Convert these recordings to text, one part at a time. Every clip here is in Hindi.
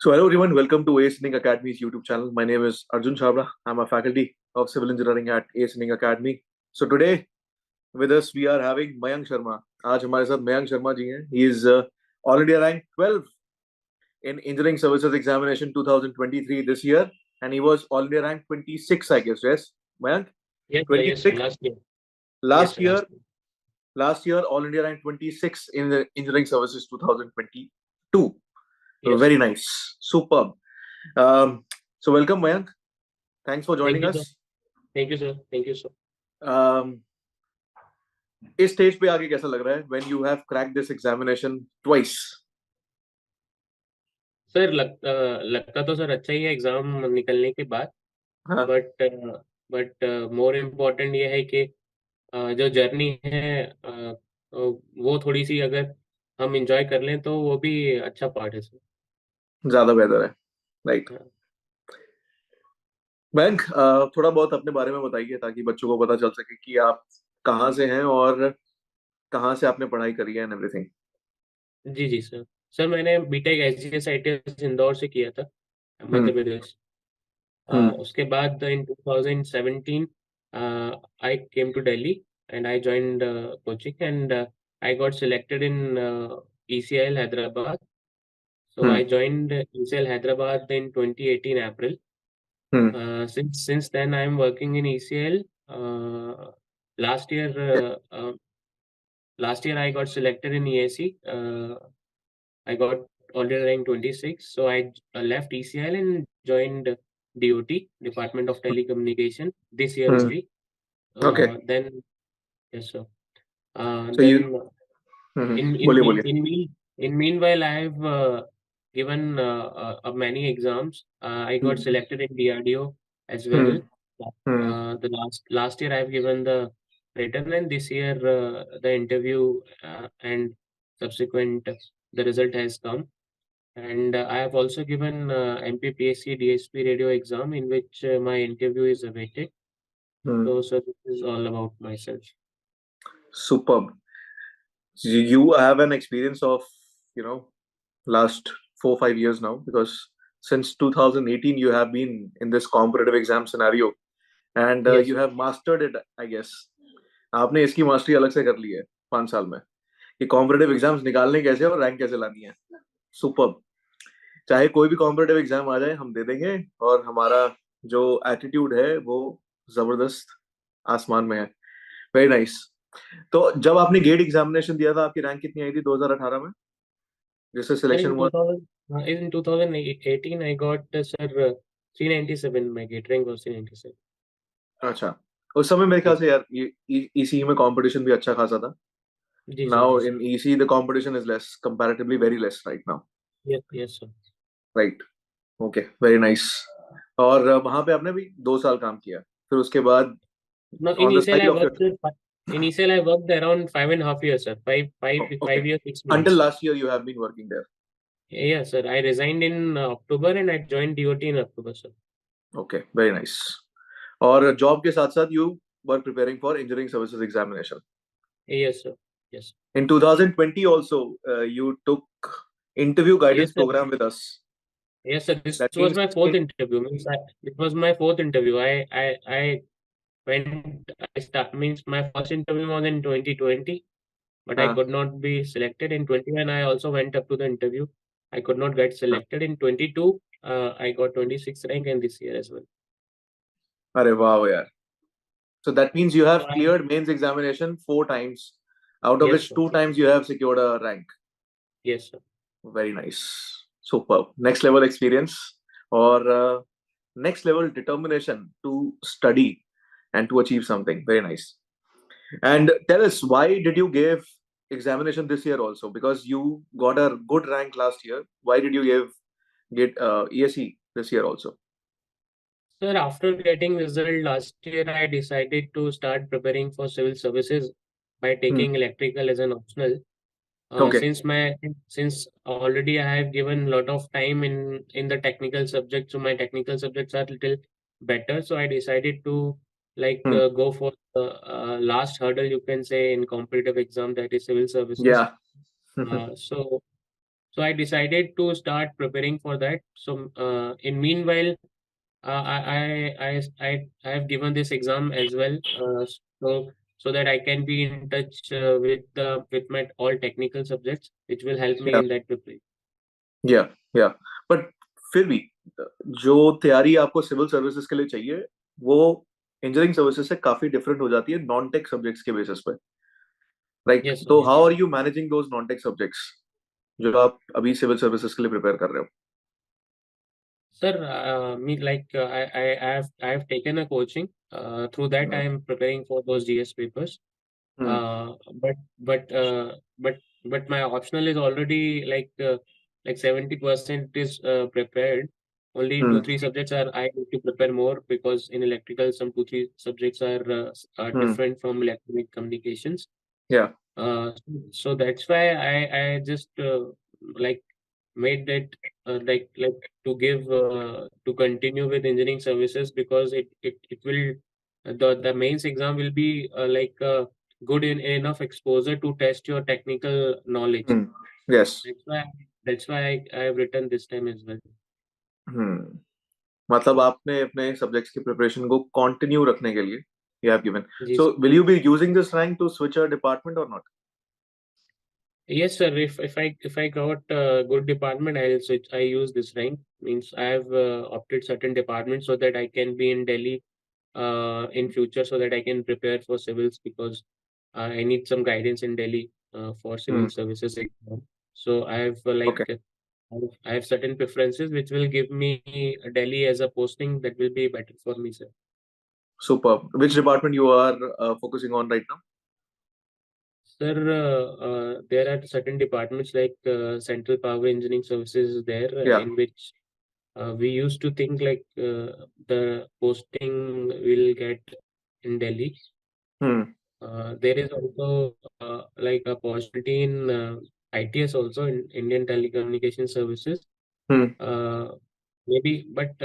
So hello everyone, welcome to AS Engineering Academy's YouTube channel. My name is Arjun Chabra. I'm a faculty of civil engineering at AS Engineering Academy. So today with us we are having Mayank Sharma. आज हमारे साथ मयंक शर्मा जी हैं. He is all India rank 12 in Engineering Services Examination 2023 this year, and he was all India rank 26, I guess. Yes, Mayank. Yes, sir, 26 last year. last Yes, sir, year. last year. Last year, all India rank 26 in the Engineering Services 2022. Yes. Very nice, superb. So welcome, Mayank. Thanks for joining Thank you, us. sir. Thank you, sir. Thank you, sir. इस स्टेज पे आगे कैसा लग रहा है when you have cracked this examination twice? Sir लगता तो सर अच्छा ही है एग्जाम निकलने के बाद. हाँ. बट मोर इम्पोर्टेंट ये है कि जो जर्नी है वो थोड़ी सी अगर हम एंजॉय कर लें तो वो भी अच्छा पार्ट है सर. ज्यादा बेहतर है, राइट. हाँ. बैंक थोड़ा बहुत अपने बारे में बताइए ताकि बच्चों को पता चल सके कि आप कहाँ से हैं और कहाँ से आपने पढ़ाई करी है एंड एवरीथिंग. जी सर. सर मैंने बीटेक SGS इंदौर से किया था, मध्य प्रदेश. उसके बाद in 2017 I came to Delhi and I joined coaching and I got selected in ECIL Hyderabad. So I joined ECIL Hyderabad in 2018 April. Since then I am working in ECIL. Last year I got selected in EAC. I got already rank 26. So I left ECIL and joined DOT, Department of Telecommunication, this year only. Okay. Then yes, sir. So then बोलिए. in meanwhile, I have given many exams. I got selected in DRDO as well. The last year I have given the written, and this year the interview and subsequent the result has come. And I have also given MPPSC DSP radio exam in which my interview is awaited. So this is all about myself. Superb. You have an experience of, last 4-5 years now, because since 2018 you have been in this competitive exam scenario and Yes, you sir. have mastered it, I guess. आपने इसकी मास्टरी अलग से कर ली है 5 साल में कि कॉम्पिटिटिव एग्जाम्स निकालने कैसे और रैंक कैसे लानी है. सुपर्ब. चाहे कोई भी कॉम्पिटिटिव एग्जाम आ जाए हम दे देंगे और हमारा जो एटीट्यूड है वो जबरदस्त आसमान में है. Very nice. तो जब आपने गेट एग्जामिनेशन दिया था आपकी रैंक कितनी आई थी 2018 में जिससे Sir, सिलेक्शन हुआ? in 2018 I got sir 397. My gate rank was 397. अच्छा. उस समय मेरे ख्याल से यार ECE में कंपटीशन भी अच्छा खासा था. जी Now sir. in ECE the competition is less, comparatively very less right now. Yes sir. Right. Okay, very nice. और वहां पे आपने भी 2 साल काम किया. फिर उसके बाद No, on the side of your initial I worked around 5.5 years, sir. Five years, 6 months. Until last year you have been working there. Yes, sir. I resigned in October and I joined DOT in October, sir. Okay, very nice. और जॉब के साथ साथ you were preparing for engineering services examination. Yes, sir. Yes. In 2020 also you took interview guidance Yes, sir. program with us. Yes, sir. This That was means my fourth interview. It was my fourth interview. I went. My first interview was in 2020, but I could not be selected. In 21 I also went up to the interview. I could not get selected. In 22 I got 26 rank, and this year as well. अरे वाह यार. So that means you have cleared mains examination 4 times, out of Yes, which sir. 2 times you have secured a rank. Yes, sir. Very nice. Superb. Next level experience or next level determination to study and to achieve something. Very nice. And tell us, why did you give examination this year also? Because you got a good rank last year. Why did you get ESE this year also? Sir, after getting result last year, I decided to start preparing for civil services by taking electrical as an optional. Okay. Since already I have given a lot of time in the technical subjects, so my technical subjects are little better. So I decided to go for the last hurdle, you can say, in competitive exam, that is civil services. Yeah. So So I decided to start preparing for that. So in meanwhile, I have given this exam as well. So that I can be in touch with my all technical subjects, which will help me या in that preparation. या या बट फिर भी जो तैयारी आपको सिविल सर्विसेज के लिए चाहिए वो इंजीनियरिंग सर्विसेज से काफी डिफरेंट हो जाती है नॉन टेक सब्जेक्ट्स के बेसिस पे, राइट? Yes, sir. तो Yes, how sir. Are you managing those non tech subjects जो आप अभी सिविल सर्विसेज के लिए प्रिपेयर कर रहे हो? Sir, I have taken a coaching. Through that, I hmm am preparing for those GS papers. Hmm Uh, but but uh, but but my optional is already like 70% is prepared. Only two hmm three subjects are I need to prepare more because in electrical some two three subjects are hmm different from electronic communications. या Uh, so that's why I just like made that like to give to continue with engineering services because it will the mains exam will be good in enough exposure to test your technical knowledge. Yes That's why I have written this time as well. हम्म मतलब आपने अपने सब्जेक्ट्स की प्रिपरेशन को कंटिन्यू रखने के लिए you have given. So Yes. will you be using this rank to switch a department or not? Yes, sir. If I got a good department, I'll switch. I use this rank. Means I have opted certain departments so that I can be in Delhi in future so that I can prepare for civils because I need some guidance in Delhi for Hmm. civil services exam. So I have Okay. I have certain preferences which will give me Delhi as a posting that will be better for me, sir. Superb. Which department you are focusing on right now? Sir, there are certain departments like Central Power Engineering Services is there Yeah. in which we used to think like the posting will get in Delhi. Hmm. There is also like a possibility in ITS also in Indian Telecommunication Services. Hmm. Uh, maybe, but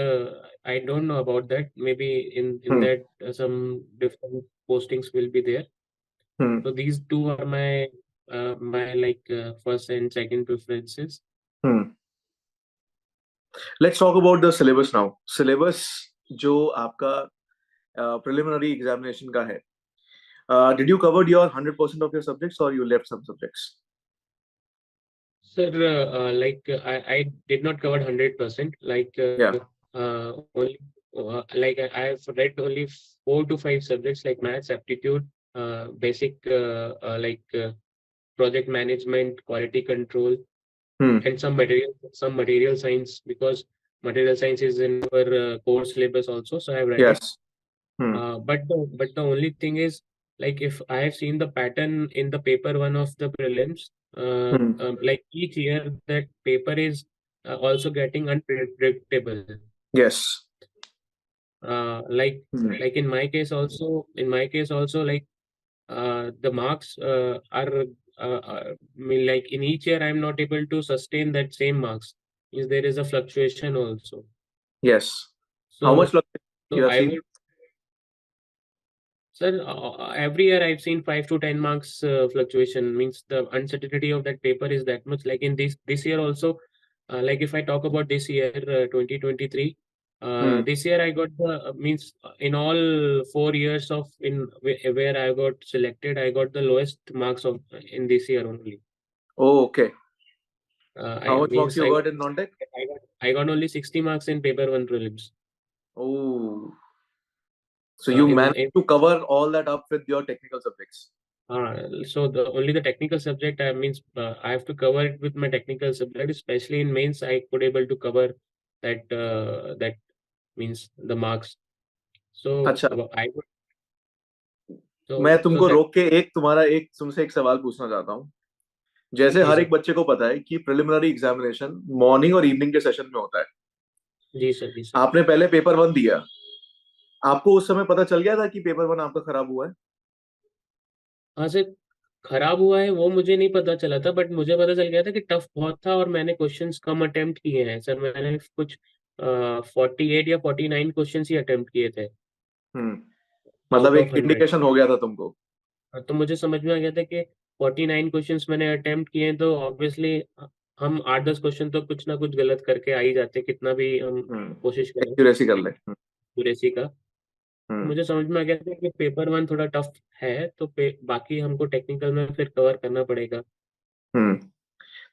I don't know about that. Maybe in Hmm. that some different postings will be there. Hmm. So these two are my like first and second preferences. Hmm. Let's talk about the syllabus now. Syllabus जो आपका preliminary examination का है. Did you covered your 100% of your subjects or you left some subjects? Sir, I did not cover 100%. Yeah. Only I have read only 4 to 5 subjects like maths, aptitude, basic project management, quality control, Hmm. and some material science because material science is in our core syllabus also. So I have read it. Yes. Hmm. But the only thing is like if I have seen the pattern in the paper one of the prelims, Hmm. like each year that paper is also getting unpredictable. Yes. Like Hmm. in my case also like the marks are like in each year I'm not able to sustain that same marks. Is there is a fluctuation also. Yes. How much So you so have I seen? would. Sir, every year I've seen 5 to 10 marks fluctuation. Means the uncertainty of that paper is that much. Like in this year also, like if I talk about this year, 2023, Hmm. this year I got the means in all 4 years of in where I got selected, I got the lowest marks of in this year only. Oh, okay. How I much marks means you got in non-tech? I got only 60 marks in paper one prelims. Oh, so you managed In to cover all that up with your technical subjects. So only the technical subject I means I have to cover it with my technical subject, especially in mains I could able to cover that means the marks. So अच्छा, I would मैं so तुमको that रोक के एक तुमसे एक सवाल पूछना चाहता हूँ. जैसे जी हर सर एक बच्चे को पता है कि प्रिलिमिनरी एग्जामिनेशन मॉर्निंग और इवनिंग के सेशन में होता है. जी सर आपने पहले पेपर वन दिया. आपको उस समय पता चल गया था कि पेपर वन आपका खराब हुआ है? हाँ सर खराब हुआ है वो मुझे नहीं पता चला था बट मुझे पता चल गया था कि टफ बहुत था और मैंने क्वेश्चंस कम अटेम्प्ट किए हैं सर मैंने कुछ 48 या 49 क्वेश्चंस ही अटेम्प्ट किए थे हम्म. मतलब आउट एक ऑफ 100. इंडिकेशन हो गया था तुमको. हाँ, तो मुझे समझ में आ गया था कि 49 क्वेश्चंस मैंने अटेम्प्ट किए हैं तो ऑब्वियसली हम 8-10 क्वेश्चन तो कुछ ना कुछ गलत करके आ ही जाते हैं, कितना भी हम कोशिश करें एक्यूरेसी कर ले। एक्यूरेसी का। तो हम्म मुझे समझ में आ गया था कि पेपर वन थोड़ा टफ है, तो बाकी हमको टेक्निकल में फिर कवर करना पड़ेगा। हम्म।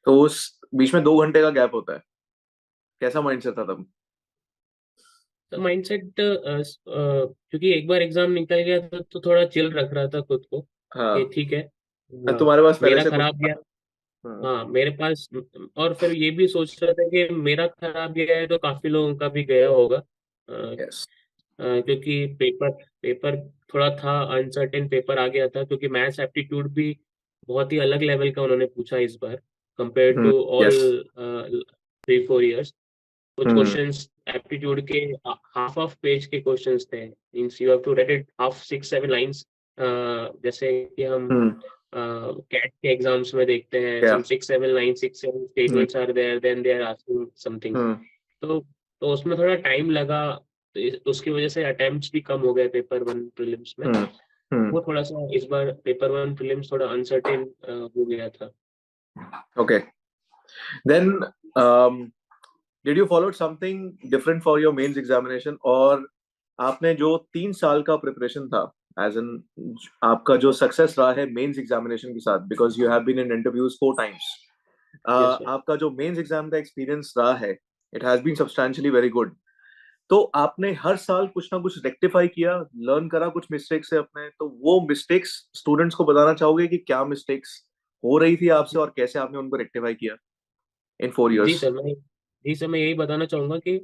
तो उस बीच में 2 घंटे का गैप होता है, कैसा माइंडसेट था तब? तो माइंडसेट क्योंकि एक बार एग्जाम निकल गया था तो थोड़ा चिल रख रहा था खुद को कि हाँ, ठीक है, तुम्हारे पास पहले मेरा से कुछ खराब था। गया। हाँ। हाँ, मेरे पास। और फिर ये भी सोच रहा था कि मेरा खराब गया है तो काफी लोगों का भी गया होगा, यस। क्योंकि पेपर पेपर थोड़ा था अनसर्टेन पेपर आ गया था, क्योंकि मैथ्स एप्टीट्यूड भी बहुत ही अलग लेवल का उन्होंने पूछा इस बार compare hmm. To all yes. 3-4 years। कुछ हम्म। क्वेश्चंस एप्टीट्यूड के हाफ ऑफ पेज के क्वेश्चंस थे, means you have to write it half 6-7 lines, जैसे कि हम हम्म। कैट के एग्जाम्स में देखते हैं, क्या? Some 6-7 line 6-7 hmm. Statements are there, then they are asking something. Hmm. तो उसमें थोड़ा टाइम लगा, तो उसकी वजह से अटेम्प्ट्स भी कम हो गए पेपर वन प्रीलिम्स में। हम्म। हम्म। वो थोड़ा सा इस बार पेपर वन प्रीलिम्स थोड़ा अनसर्टेन हो गया था। Okay. Then did you follow something different for your mains examination? और आपने जो 3 साल का प्रिपरेशन था, एज एन आपका जो सक्सेस रहा है मेंस एग्जामिनेशन के साथ, because you have been in interviews 4 times, yes sir. आपका जो मेंस एग्जाम का एक्सपीरियंस रहा है, it has been substantially very good. तो आपने हर साल कुछ ना कुछ रेक्टिफाई किया, लर्न करा कुछ मिस्टेक्स से अपने, तो वो मिस्टेक्स स्टूडेंट्स को बताना चाहोगे कि क्या मिस्टेक्स हो रही थी आपसे और कैसे आपने उनको रेक्टिफाई किया इन 4 इयर्स? जी सर मैं जी सर मैं यही बताना चाहूँगा कि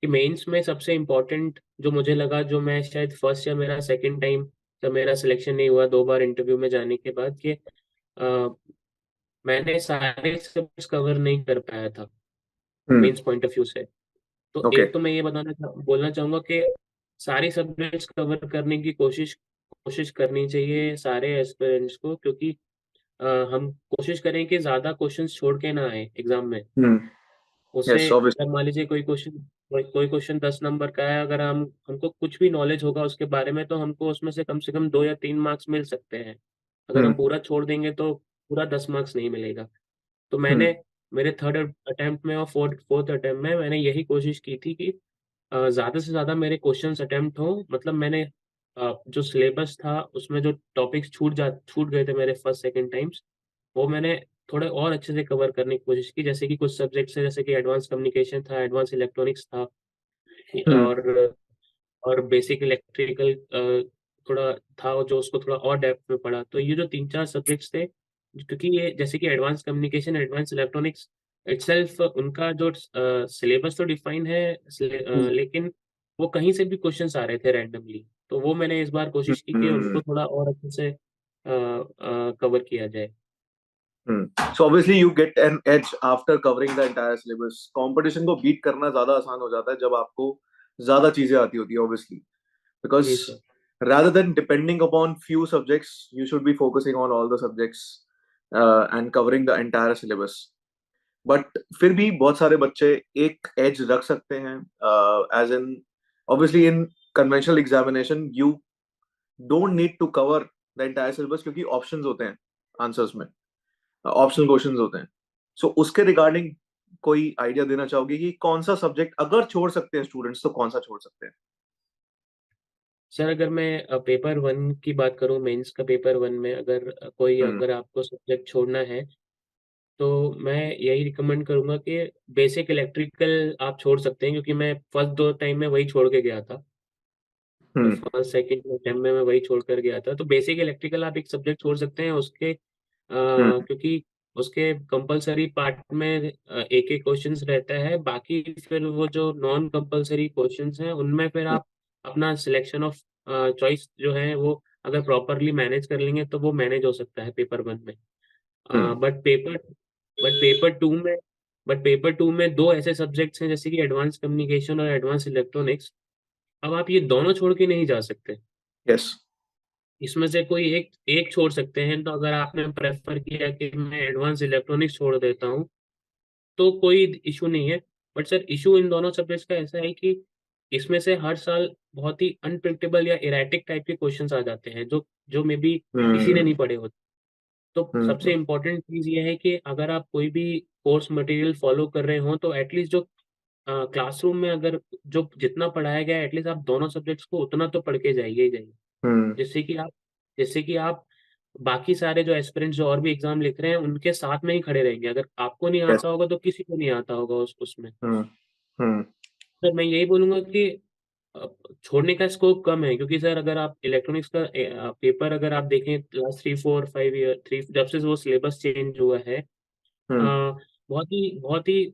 मेंस में सबसे इम्पोर्टेंट जो मुझे लगा, जो मैं शायद फर्स्ट या मेरा सेकंड टाइम जब मेरा सिलेक्शन नहीं हुआ 2 बार इंटरव्यू में जाने के बाद, कि मैंने सारे सब्जेक्ट्स कवर नहीं कर पाया था हम्म। मेंस पॉइंट ऑफ व्यू से। तो ओके। एक तो मैं ये बोलना चाहूँगा कि सारे सब्जेक्ट्स कवर करने की कोशिश कोशिश करनी चाहिए सारे एस्पिरेंट्स को, क्योंकि हम कोशिश करें कि ज़्यादा क्वेश्चंस छोड़ के ना आए एग्ज़ाम में। हम्म। उससे यस, ऑब्वियसली। अगर मान लीजिए कोई क्वेश्चन 10 नंबर का है, अगर हमको कुछ भी नॉलेज होगा उसके बारे में, तो हमको उसमें से कम 2 या 3 मार्क्स मिल सकते हैं। अगर हम हम्म। पूरा छोड़ देंगे तो पूरा 10 मार्क्स नहीं मिलेगा। तो हम्म। मैंने मेरे थर्ड अटेम्प्ट में और फोर्थ अटेम्प्ट में मैंने यही कोशिश की थी कि ज़्यादा से ज़्यादा मेरे क्वेश्चंस अटेम्प्ट हों, मतलब मैंने जो सिलेबस था उसमें जो टॉपिक्स छूट गए थे मेरे फर्स्ट सेकंड टाइम्स, वो मैंने थोड़े और अच्छे से कवर करने की कोशिश की। जैसे कि कुछ सब्जेक्ट्स हैं, जैसे कि एडवांस कम्युनिकेशन था, एडवांस इलेक्ट्रॉनिक्स था, हम्म। और बेसिक इलेक्ट्रिकल थोड़ा था, जो उसको थोड़ा और डेप्थ में पढ़ा। तो ये जो 3-4 सब्जेक्ट्स थे, क्योंकि ये जैसे कि advance communication, advance electronics itself उनका जो सिलेबस तो डिफाइन है, हम्म। लेकिन वो कहीं से भी क्वेश्चंस आ रहे थे रैंडमली। तो वो मैंने इस बार कोशिश की कि हम्म। उनको थोड़ा और अच्छे से कवर किया जाए। So obviously you get an edge after covering the entire syllabus. Competition को beat करना ज्यादा आसान हो जाता है जब आपको ज्यादा चीजें आती होती है, obviously, because जी sir. rather than depending upon few subjects, you should be focusing on all the subjects and covering the entire syllabus. But फिर भी बहुत सारे बच्चे एक edge रख सकते हैं, as in obviously in conventional examination you don't need to cover the entire syllabus क्योंकि options होते हैं आंसर्स में, ऑप्शनल क्वेश्चंस होते हैं। सो उसके रिगार्डिंग कोई आइडिया देना चाहोगे कि कौन सा सब्जेक्ट अगर छोड़ सकते हैं स्टूडेंट्स तो कौन सा छोड़ सकते हैं? सर अगर मैं पेपर वन की बात करूँ, मेंस का पेपर वन में हम्म। अगर आपको सब्जेक्ट छोड़ना है, तो मैं यही रिकमेंड करूंगा कि बेसिक इलेक्ट्रिकल आप छोड़ सकते हैं, क्योंकि मैं फर्स्ट 2 टाइम में वही छोड़ के गया था। हम्म। फर्स्ट सेकंड टाइम में मैं वही छोड़ कर गया था। तो बेसिक इलेक्ट्रिकल आप एक सब्जेक्ट छोड़ सकते हैं उसके, हम्म। क्योंकि उसके कंपलसरी पार्ट में एक एक क्वेश्चंस रहता है। बाकी फिर वो जो नॉन कंपलसरी क्वेश्चंस हैं उनमें फिर आप अपना सिलेक्शन ऑफ चॉइस जो है वो अगर प्रॉपरली मैनेज कर लेंगे तो वो मैनेज हो सकता है पेपर वन में। हम्म। बट पेपर टू में बट पेपर टू में दो ऐसे सब्जेक्ट्स हैं, जैसे कि एडवांस कम्युनिकेशन और एडवांस इलेक्ट्रॉनिक्स। अब आप ये दोनों छोड़ के नहीं जा सकते, यस। इसमें से कोई एक एक छोड़ सकते हैं। तो अगर आपने प्रेफर किया कि मैं एडवांस इलेक्ट्रॉनिक्स छोड़ देता हूँ, तो कोई इशू नहीं है। बट सर इशू इन दोनों सब्जेक्ट्स का ऐसा है कि इसमें से हर साल बहुत ही अनप्रिडिक्टेबल या इरेटिक टाइप के क्वेश्चंस आ जाते हैं, जो जो मे बी किसी ने हम्म। नहीं पढ़े होते। तो सबसे इम्पोर्टेंट चीज़ ये है कि अगर आप कोई भी कोर्स मटेरियल फॉलो कर रहे हो तो एटलीस्ट जो क्लासरूम में अगर जो जितना पढ़ाया गया है एटलीस्ट आप दोनों सब्जेक्ट्स को उतना तो पढ़ के जाइए ही जाइए। जिससे कि आप जिससे कि आप बाकी सारे जो एस्पिरेंट्स जो और भी एग्ज़ाम लिख रहे हैं उनके साथ में ही खड़े रहेंगे। अगर आपको नहीं यस। आता होगा तो किसी को नहीं आता होगा उसमें। हम्म। हम्म। सर मैं यही बोलूँगा कि अ, छोड़ने का स्कोप कम है क्योंकि सर अगर आप इलेक्ट्रॉनिक्स का पेपर अगर आप देखें लास्ट 3, 4, 5 ईयर 3 जब से वो सिलेबस चेंज हुआ है हम्म। बहुत ही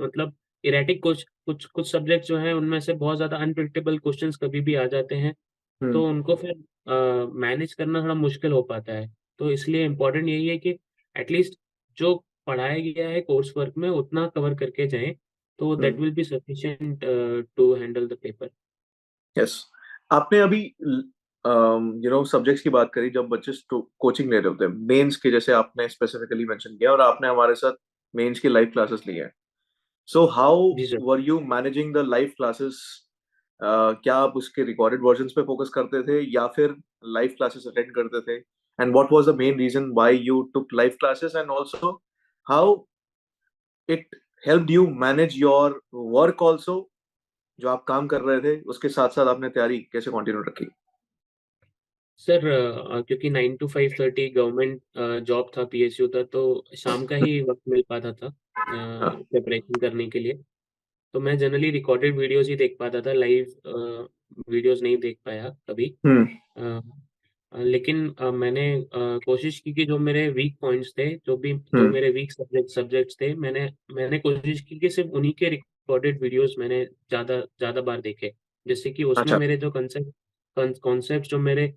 मतलब इरैटिक कुछ सब्जेक्ट जो हैं उनमें से बहुत ज़्यादा अनप्रेडिक्टेबल क्वेश्चन्स कभी भी आ जाते हैं, हम्म। तो उनको फिर मैनेज करना थोड़ा मुश्किल हो पाता है। तो इसलिए इम्पोर्टेंट यही है कि एटलीस्ट जो पढ़ाया गया है कोर्स वर्क में उतना कवर करके जाएँ, तो hmm. That will be sufficient to handle the paper. Yes. आपने अभी सब्जेक्ट्स की बात करी, जब बच्चे कोचिंग ले रहे होते हैं मेंस के, जैसे आपने स्पेसिफिकली मेंशन किया, और आपने हमारे साथ मेंस की लाइव क्लासेस ली है। सो हाउ जी sir. Were you managing the live classes? क्या आप उसके रिकॉर्डेड वर्जन्स पे फोकस करते थे या फिर लाइव क्लासेस अटेंड करते थे? And what was the main reason why you took live classes, and also how it helped you manage your work also? जो आप काम कर रहे थे उसके साथ साथ आपने तैयारी कैसे कंटिन्यू रखी? सर क्योंकि 9 टू 5:30 गवर्नमेंट जॉब था, पीएसयू था, तो शाम का ही वक़्त मिल पाता था हाँ। प्रिपरेशन करने के लिए। तो मैं जनरली रिकॉर्डेड वीडियोज़ ही देख पाता था, लाइव वीडियोज़ नहीं देख पाया कभी। हम्म। अ लेकिन मैंने कोशिश की कि जो मेरे वीक पॉइंट्स थे, जो हम्म। मेरे वीक सब्जेक्ट्स थे, मैंने कोशिश की कि सिर्फ़ उन्हीं के रिकॉर्डेड वीडियोज़ मैंने ज़्यादा ज़्यादा बार देखे। जिससे कि उसमें अच्छा। मेरे जो कॉन्सेप्ट जो मेरे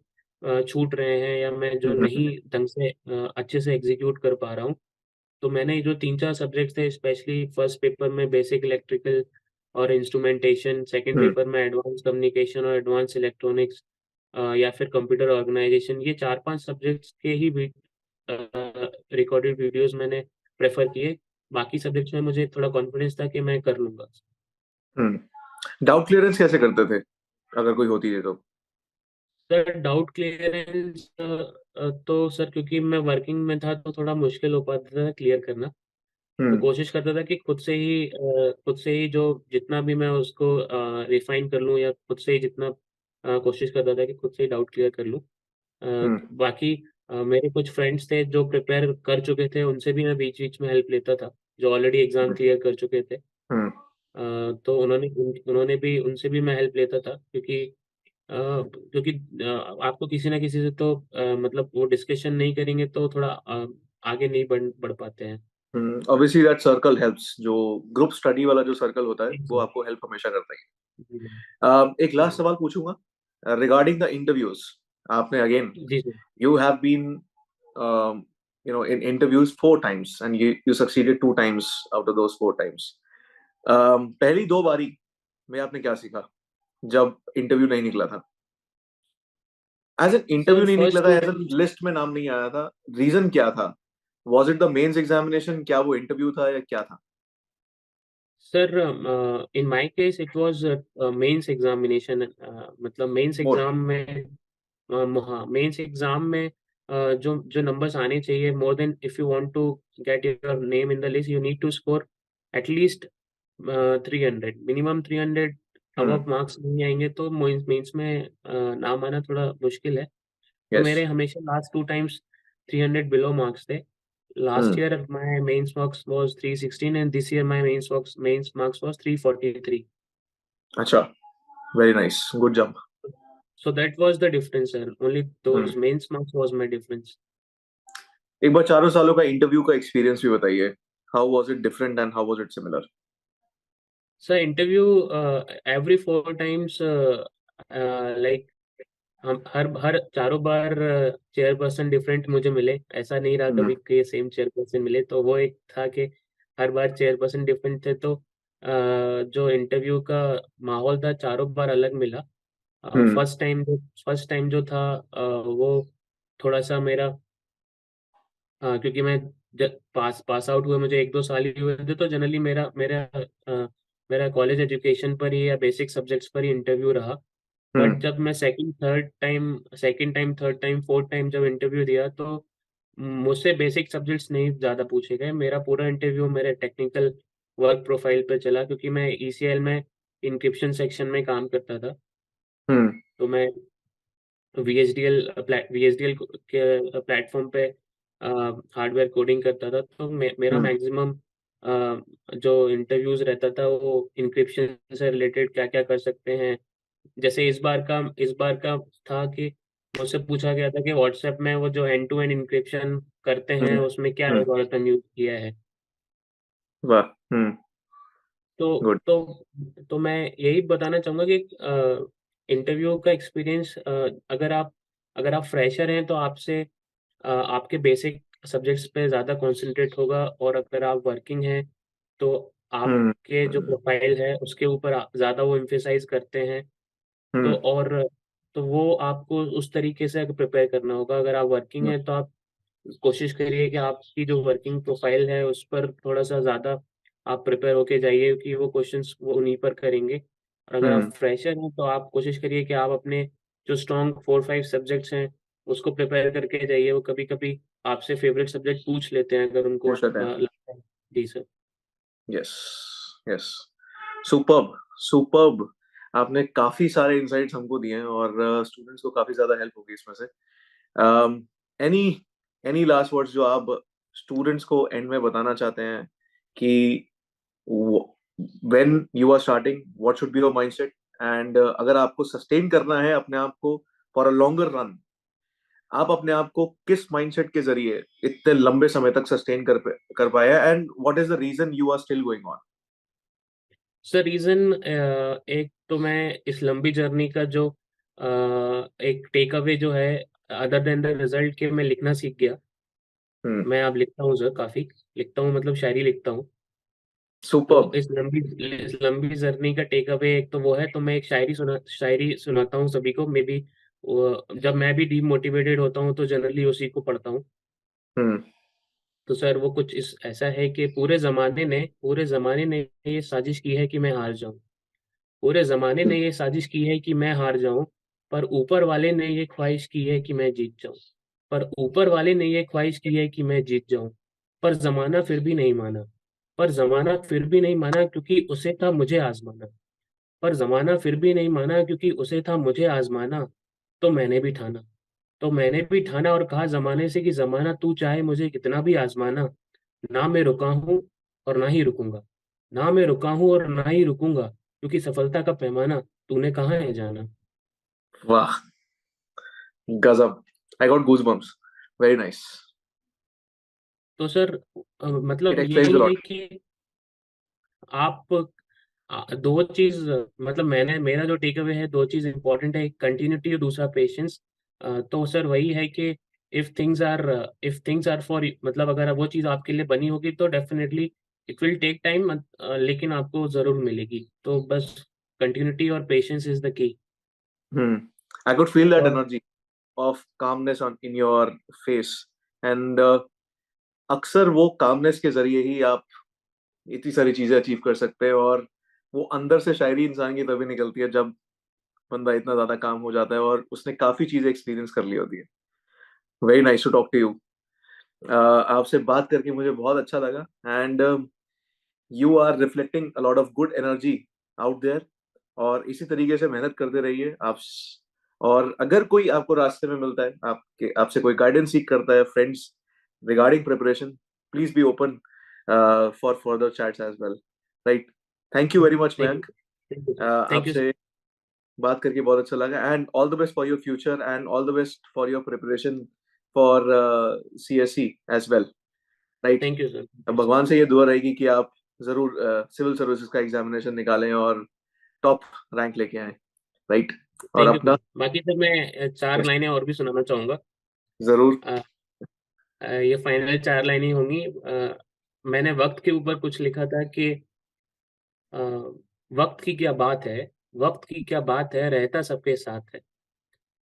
छूट रहे हैं या मैं जो नहीं हम्म। ढंग से अच्छे से एग्ज़ीक्यूट कर पा रहा हूँ, तो मैंने जो 3-4 सब्जेक्ट्स थे स्पेशली फर्स्ट पेपर में बेसिक इलेक्ट्रिकल और इंस्ट्रूमेंटेशन, सेकंड हम्म। पेपर में एडवांस कम्युनिकेशन और एडवांस इलेक्ट्रॉनिक्स या फिर कंप्यूटर ऑर्गेनाइजेशन, ये 4-5 सब्जेक्ट्स के ही रिकॉर्डेड वीडियोज़ मैंने प्रेफ़र किए। बाकी सब्जेक्ट्स में मुझे थोड़ा कॉन्फिडेंस था कि मैं कर लूँगा। डाउट क्लियरेंस कैसे करते थे अगर कोई होती है तो? सर डाउट क्लियरेंस तो सर क्योंकि मैं वर्किंग में था तो थोड़ा मुश्किल हो पाता था क्लियर करना। तो हम्म। कोशिश करता था कि खुद से ही जो जितना भी मैं उसको रिफ़ाइन कर लूँ या खुद से ही जितना कोशिश करता था कि खुद से ही डाउट क्लियर कर लूँ। हम्म। बाकी मेरे कुछ फ्रेंड्स थे जो प्रिपेयर कर चुके थे, उनसे भी मैं बीच-बीच में हेल्प लेता था, जो ऑलरेडी एग्ज़ाम क्लियर कर चुके थे। हम्म। तो उन्होंने भी उनसे भी मैं हेल्प लेता था क्योंकि आपको किसी न किसी से तो मतलब वो डिस्कशन नहीं करेंगे तो थोड़ा आगे नहीं बढ़ पाते हैं। ऑब्वियसली दैट सर्कल हेल्प्स, जो ग्रुप स्टडी वाला जो सर्कल होता है जी, वो जी। आपको हेल्प हमेशा करता है। जी, जी। एक लास्ट सवाल पूछूंगा रिगार्डिंग द इंटरव्यूज। आपने अगेन, जी, जी। you have been in interviews 4 times and you succeeded 2 times out of those 4 times. पहली 2 बारी में आपने क्या सीखा जब इंटरव्यू नहीं निकला था? एज एन सर इंटरव्यू नहीं निकला फर्स्ट था, 2 एज एन टाइम्स लिस्ट में नाम नहीं आया था, रीजन क्या था? Was it the mains examination? क्या वो इंटरव्यू था या क्या था? Sir in my case it was mains examination मतलब मेंस मोर। एग्ज़ाम में हाँ, मेंस एग्ज़ाम में जो जो नंबर्स आने चाहिए more then if you want to get your name in the list you need to score at least 300 minimum 300 hmm. Above marks नहीं आएँगे तो मेंस मेंस में नाम आना थोड़ा मुश्किल है। तो यस। मेरे हमेशा लास्ट 2 टाइम्स 300 बिलो मार्क्स थे। Last hmm. year my mains marks was 316 and this year my mains marks was 343. अच्छा, very nice, good jump. So that was the difference, sir. Only those mains marks was my difference. एक बार 4 सालों का इंटरव्यू का एक्सपीरियंस भी बताइए। How was it different and how was it similar? So interview every 4 times like हम हर हर चारों बार चेयरपर्सन डिफरेंट मुझे मिले। ऐसा नहीं रहा हम्म। कभी कि सेम चेयरपर्सन मिले। तो वो एक था कि हर बार चेयरपर्सन डिफरेंट थे तो जो इंटरव्यू का माहौल था चारों बार अलग मिला। हम्म। फर्स्ट टाइम जो था वो थोड़ा-सा मेरा क्योंकि मैं जब पास आउट हुए मुझे 1-2 साल ही हुए थे तो जनरली मेरा कॉलेज एजुकेशन पर ही या बेसिक सब्जेक्ट्स पर ही इंटरव्यू रहा। बट हम्म। जब मैं second time, third time, fourth time जब इंटरव्यू दिया तो मुझसे बेसिक सब्जेक्ट्स नहीं ज़्यादा पूछे गए। मेरा पूरा इंटरव्यू मेरे टेक्निकल वर्क प्रोफाइल पे चला, क्योंकि मैं ईसीएल में इंक्रिप्शन सेक्शन में काम करता था। हम्म तो मैं वीएचडीएल के प्लेटफॉर्म पे हार्डवेयर कोडिंग करता था। तो मेरा हम्म मैक्सिमम जो इंटरव्यूज रहता था वो इंक्रिप्शन से रिलेटेड क्या क्या कर सकते हैं। जैसे इस बार का था कि मुझसे पूछा गया था कि व्हाट्सएप में वो जो एंड टू एंड इंक्रिप्शन करते हैं हम्म उसमें क्या हम्म एल्गोरिथम यूज किया है। वाह। तो गुड। तो तो मैं यही बताना चाहूँगा कि इंटरव्यू का एक्सपीरियंस, अगर आप फ्रेशर हैं तो आपके बेसिक सब्जेक्ट्स पे ज़्यादा कंसंट्रेट होगा, और अगर आप वर्किंग हैं तो हम्म आपके जो प्रोफाइल है उसके ऊपर ज़्यादा वो एम्फेसाइज करते हैं। तो हम्म और तो वो आपको उस तरीके से प्रिपेयर करना होगा। अगर आप वर्किंग हैं तो आप कोशिश करिए कि आपकी जो वर्किंग प्रोफाइल है उस पर थोड़ा-सा ज़्यादा आप प्रिपेयर होके जाइए, क्योंकि वो क्वेश्चंस वो उन्हीं पर करेंगे। और अगर आप हम्म फ्रेशर हैं तो आप कोशिश करिए कि आप अपने जो स्ट्रॉन्ग 4-5 सब्जेक्ट्स हैं उसको प्रिपेयर करके जाइए। वो कभी-कभी आपसे फेवरेट सब्जेक्ट पूछ लेते हैं अगर उनको पूछ लेते हैं। लगता है। जी sir. Yes yes. Superb superb. आपने काफी सारे इंसाइट्स हमको दिए हैं और स्टूडेंट्स को काफी ज्यादा हेल्प होगी इसमें से। एनी एनी लास्ट वर्ड्स जो आप स्टूडेंट्स को एंड में बताना चाहते हैं कि when you are starting what should be your mindset, and अगर आपको सस्टेन करना है अपने आप को फॉर अ लॉन्गर रन, आप अपने आप को किस माइंडसेट के जरिए इतने लंबे समय तक सस्टेन कर पाया, and what is the reason you are still going on? Sir reason, एक तो मैं इस लंबी जर्नी का जो एक टेक अवे जो है, अदर देन द रिजल्ट, के मैं लिखना सीख गया। हम्म। मैं अब लिखता हूँ सर, काफ़ी लिखता हूँ, मतलब शायरी लिखता हूँ। तो सुपर्ब। इस लंबी जर्नी का टेक अवे एक तो वो है। तो मैं एक शायरी सुनाता हूँ सभी को। मे बी जब मैं भी डीमोटिवेटेड होता हूँ तो जनरली उसी को पढ़ता हूँ। हम्म तो सर वो कुछ इस ऐसा है कि पूरे ज़माने ने ये साजिश की है कि मैं हार जाऊँ। पूरे ज़माने ने ये साजिश की है कि मैं हार जाऊँ, पर ऊपर वाले ने ये ख्वाहिश की है कि मैं जीत जाऊँ। पर ऊपर वाले ने ये ख्वाहिश की है कि मैं जीत जाऊँ। पर ज़माना फिर भी नहीं माना। पर ज़माना फिर भी नहीं माना क्योंकि उसे था मुझे आज़माना। पर ज़माना फिर भी नहीं माना क्योंकि उसे था मुझे आज़माना। तो मैंने भी ठाना। तो मैंने भी ठाना और कहा ज़माने से कि ज़माना तू चाहे मुझे कितना भी आज़माना, ना मैं रुका हूँ और ना ही रुकूँगा। ना मैं रुका हूँ और ना ही रुकूँगा, क्योंकि सफलता का पैमाना तूने कहाँ है जाना। वाह। गजब। I got goosebumps. Very nice. तो सर इट मतलब एक्सप्लेन्स अ यही है लॉट। कि आप 2 चीज़, मतलब मेरा जो टेक अवे है, 2 चीज़ इम्पोर्टेंट है, एक कंटिन्यूटी और दूसरा पेशेंस। तो सर वही है कि इफ थिंग्स आर फॉर, मतलब अगर वो चीज़ आपके लिए बनी होगी तो definitely it will take time, लेकिन आपको ज़रूर मिलेगी। तो बस कंटिन्यूटी और patience is the key. Hmm. I could feel that और energy of calmness on in your face, and अक्सर वो कामनेस के जरिए ही आप इतनी सारी चीजें अचीव कर सकते हैं। और वो अंदर से शायरी इंसान की तभी निकलती है जब बंदा इतना ज्यादा काम हो जाता है और उसने काफी चीजें एक्सपीरियंस कर ली होती है। Very nice to talk to you. आपसे बात करके मुझे बहुत अच्छा लगा, and you are reflecting a lot of good energy out there. और इसी तरीके से मेहनत करते रहिए आप। और अगर कोई आपको रास्ते में मिलता है, आपके आपसे कोई गाइडेंस सीख करता है, friends, regarding preparation, please be open for further chats as well. Right. Thank you very much thank you. Mayank. Thank you sir. Thank you sir. आपसे बात करके बहुत अच्छा लगा, and all the best for your future, and all the best for your preparation for CSC as well. Right. Thank you sir. Thank अब यू सर। भगवान से ये दुआ रहेगी कि आप जरूर सिविल सर्विसेज का एग्जामिनेशन निकालें और टॉप रैंक लेके आए। राइट। और थैंक यू अपना सर। बाकी सर मैं 4 लाइनें और भी सुनाना चाहूँगा। जरूर। अ, ये फाइनल 4 लाइनें होंगी। मैंने वक्त के ऊपर कुछ लिखा था कि अ, वक्त की क्या बात है, वक्त की क्या बात है, रहता सबके साथ है।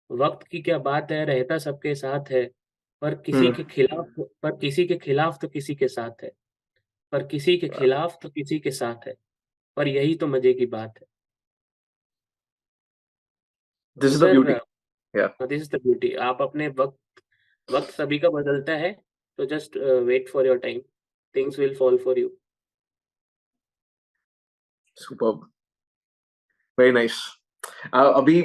वक्त की क्या बात है, रहता सबके साथ है, पर किसी हम्म। के खिलाफ पर किसी के खिलाफ तो किसी के साथ है। पर किसी के खिलाफ तो किसी के साथ है। पर यही तो मज़े की बात है। दिस तो is the sir beauty. Yeah. This is the beauty. आप अपने वक्त वक्त सभी का बदलता है, तो just wait for your time, things will fall for you. Superb, very nice. अभी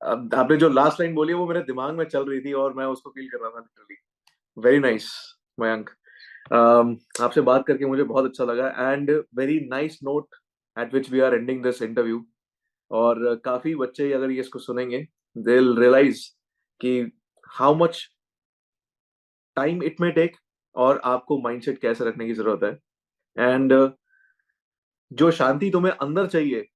आपने जो लास्ट लाइन बोली है वो मेरे दिमाग में चल रही थी और मैं उसको फील कर रहा था लिटरली। Very nice Mayank. आपसे बात करके मुझे बहुत अच्छा लगा and very nice note at which we are ending this interview. और काफी बच्चे अगर ये इसको सुनेंगे दे विल रियलाइज कि how much time it may take और आपको माइंडसेट कैसे रखने की जरूरत है। एंड जो शांति तुम्हें अंदर चाहिए,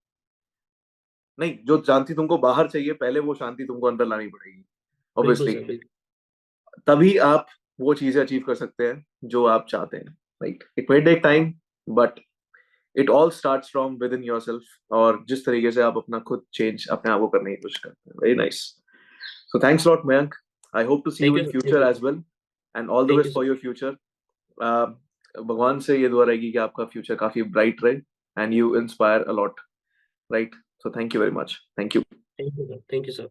नहीं, जो शांति तुमको बाहर चाहिए पहले वो शांति तुमको अंदर लानी पड़ेगी बिल्कुल ऑब्वियसली। सर, बिल्कुल। तभी आप वो चीजें अचीव कर सकते हैं जो आप चाहते हैं। Right, it may take time but it all starts from within yourself. और जिस तरीके से आप अपना खुद चेंज अपने आप को करने की कोशिश करते हैं, very nice. So thanks lot Mayank, I hope to see thank you you in sir, thank future you as sir, well and all the thank you best for sir. Your future. भगवान से ये दुआ रहेगी कि आपका फ्यूचर काफी ब्राइट रहे and you inspire a lot. Right, so thank you very much, thank you. Thank you sir, thank you sir.